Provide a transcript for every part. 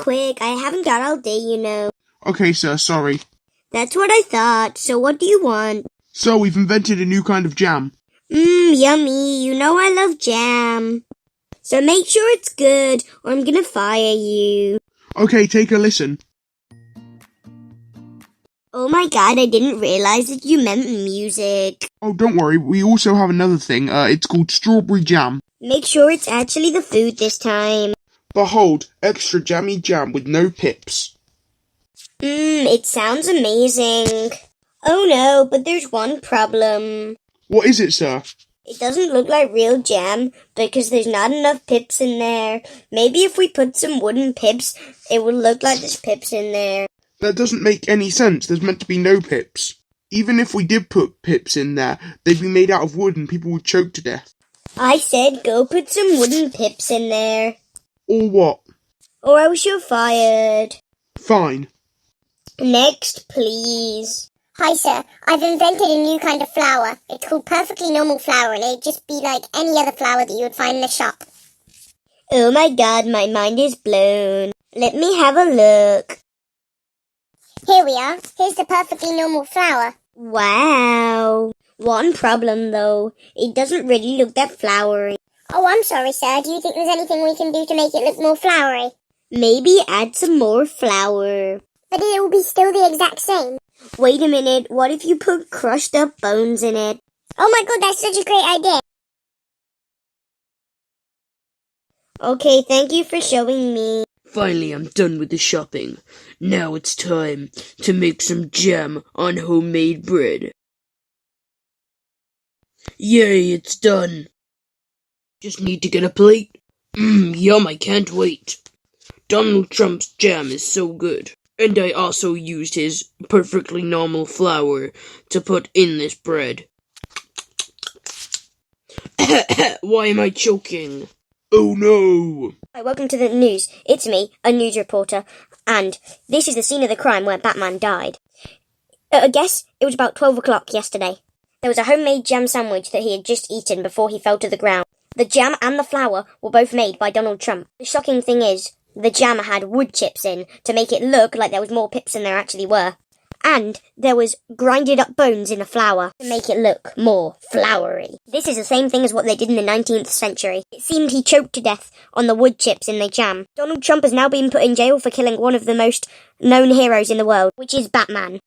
quick. I haven't got all day, you know. Okay, sir, sorry. That's what I thought. So what do you want? So, we've invented a new kind of jam. Yummy. You know I love jam. So make sure it's good, or I'm gonna fire you. Okay, take a listen. Oh my god, I didn't realize that you meant music. Oh, don't worry, we also have another thing. It's called strawberry jam. Make sure it's actually the food this time. Behold, extra jammy jam with no pips. It sounds amazing. Oh no, but there's one problem. What is it, sir? It doesn't look like real jam because there's not enough pips in there. Maybe if we put some wooden pips, it would look like there's pips in there. That doesn't make any sense. There's meant to be no pips. Even if we did put pips in there, they'd be made out of wood and people would choke to death. I said go put some wooden pips in there. Or what? Or else you're fired. Fine. Next, please. Hi, sir. I've invented a new kind of flour. It's called perfectly normal flour, and it'd just be like any other flour that you would find in the shop. Oh my god, my mind is blown. Let me have a look. Here we are. Here's the perfectly normal flour. Wow. One problem though, it doesn't really look that floury. Oh, I'm sorry, sir. Do you think there's anything we can do to make it look more floury? Maybe add some more flour. But it will be still the exact same. Wait a minute, what if you put crushed up bones in it? Oh my god, that's such a great idea. Okay, thank you for showing me. Finally, I'm done with the shopping. Now it's time to make some jam on homemade bread. Yay, it's done. Just need to get a plate. Yum, I can't wait. Donald Trump's jam is so good. And I also used his perfectly normal flour to put in this bread. Why am I choking? Oh no! Hi, welcome to the news. It's me, a news reporter, and this is the scene of the crime where Batman died. I guess it was about 12 o'clock yesterday. There was a homemade jam sandwich that he had just eaten before he fell to the ground. The jam and the flour were both made by Donald Trump. The shocking thing is, the jam had wood chips in to make it look like there was more pips than there actually were. And there was grinded up bones in the flour to make it look more floury. This is the same thing as what they did in the 19th century. It seemed he choked to death on the wood chips in the jam. Donald Trump has now been put in jail for killing one of the most known heroes in the world, which is Batman.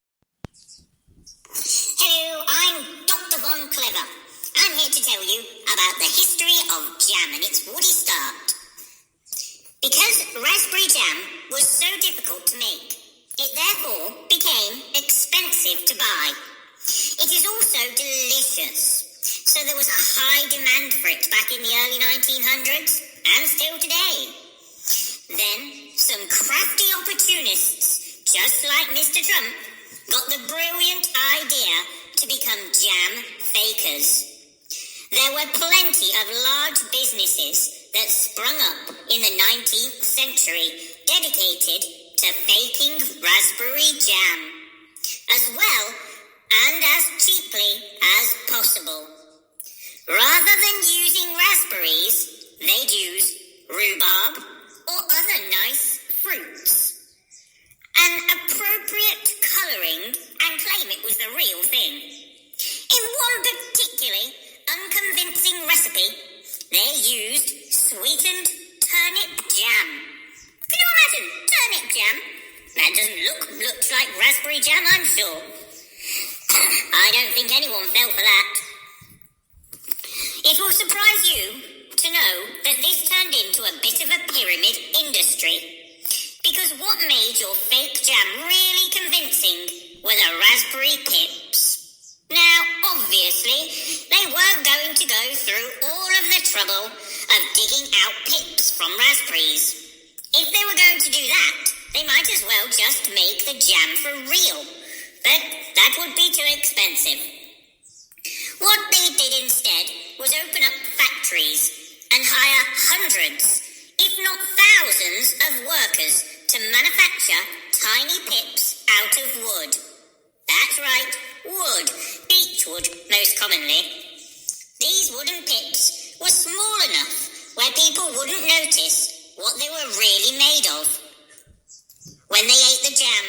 Hello, I'm Dr. Von Clever. I'm here to tell you about the history of jam and its woody start. Because raspberry jam was so difficult to make, it therefore became expensive to buy. It is also delicious, so there was a high demand for it back in the early 1900s, and still today. Then, some crafty opportunists, just like Mr. Trump, got the brilliant idea to become jam fakers. There were plenty of large businesses that sprung up in the 19th century dedicated to faking raspberry jam, as well and as cheaply as possible. Rather than using raspberries, they'd use rhubarb or other nice fruits. An appropriate colouring and claim it was the real thing. In one particularly unconvincing recipe, they used sweetened turnip jam. Can you imagine turnip jam? That doesn't look like raspberry jam, I'm sure. I don't think anyone fell for that. It will surprise you to know that this turned into a bit of a pyramid industry. Because what made your fake jam really convincing were the raspberry pips. Now, obviously, they weren't going to go through all of the trouble of digging out pips from raspberries. If they were going to do that, they might as well just make the jam for real. But that would be too expensive. What they did instead was open up factories and hire hundreds, if not thousands, of workers to manufacture tiny pips out of wood. That's right, wood, beech wood most commonly. These wooden pips were small enough where people wouldn't notice what they were really made of. when they ate the jam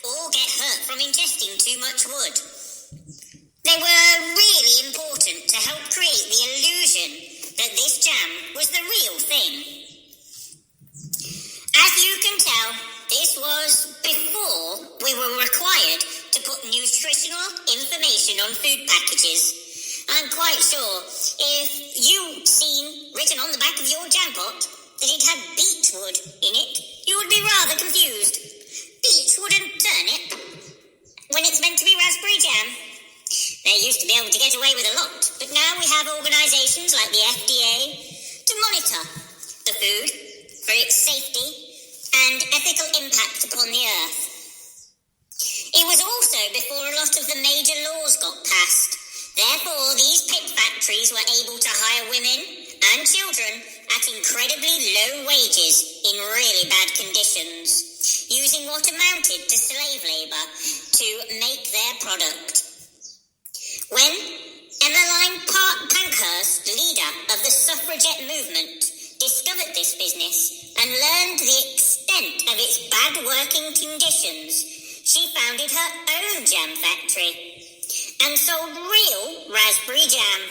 or get hurt from ingesting too much wood. They were really important to help create the illusion that this jam was the real thing. As you can tell, this was before we were required to put nutritional information on food packages. I'm quite sure if you'd seen written on the back of your jam pot that it had beechwood in it, you would be rather confused. Beechwood and turnip, when it's meant to be raspberry jam. They used to be able to get away with a lot, but now we have organisations like the FDA to monitor the food for its safety and ethical impact upon the earth. It was also before a lot of the major laws got passed. Therefore, these pit factories were able to hire women and children at incredibly low wages in really bad conditions, using what amounted to slave labour to make their product. When Emmeline Pankhurst, leader of the suffragette movement, discovered this business and learned the extent of its bad working conditions, she founded her own jam factory and sold real raspberry jam.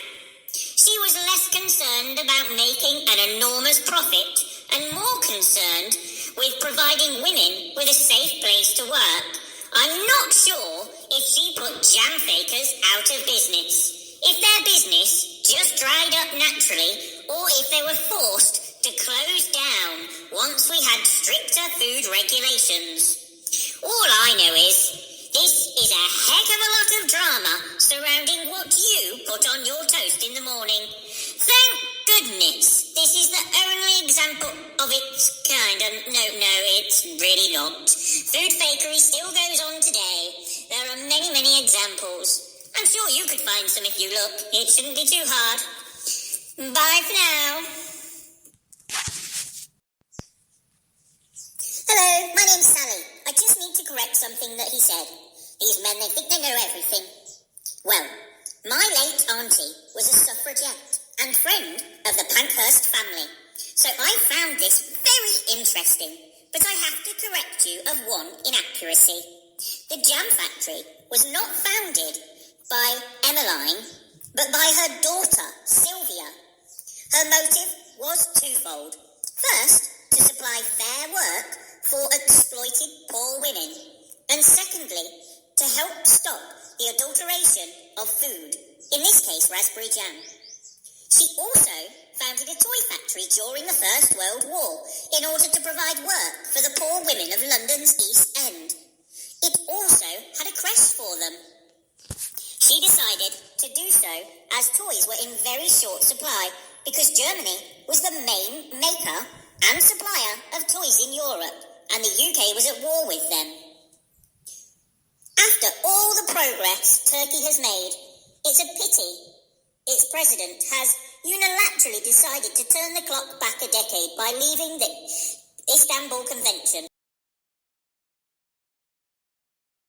She was less concerned about making an enormous profit and more concerned with providing women with a safe place to work. I'm not sure if she put jam fakers out of business, if their business just dried up naturally, or if they were forced to close down once we had stricter food regulations. All I know is this is a heck of a lot of drama surrounding what you put on your toast in the morning. Thank goodness this is the only example of its kind. No, it's really not. Food fakery still goes on today. There are many, many examples. I'm sure you could find some if you look. It shouldn't be too hard. Bye for now. Hello, my name's Sally. I just need to correct something that he said. These men, they think they know everything. Well, my late auntie was a suffragette and friend of the Pankhurst family. So I found this very interesting, but I have to correct you of one inaccuracy. The jam factory was not founded by Emmeline, but by her daughter, Sylvia. Her motive was twofold. First, to supply fair work for exploited poor women, and secondly, to help stop the adulteration of food, in this case raspberry jam. She also founded a toy factory during the First World War in order to provide work for the poor women of London's East End. It also had a creche for them. She decided to do so as toys were in very short supply because Germany was the main maker and supplier of toys in Europe, and the UK was at war with them. After all the progress Turkey has made, it's a pity its president has unilaterally decided to turn the clock back a decade by leaving the Istanbul Convention.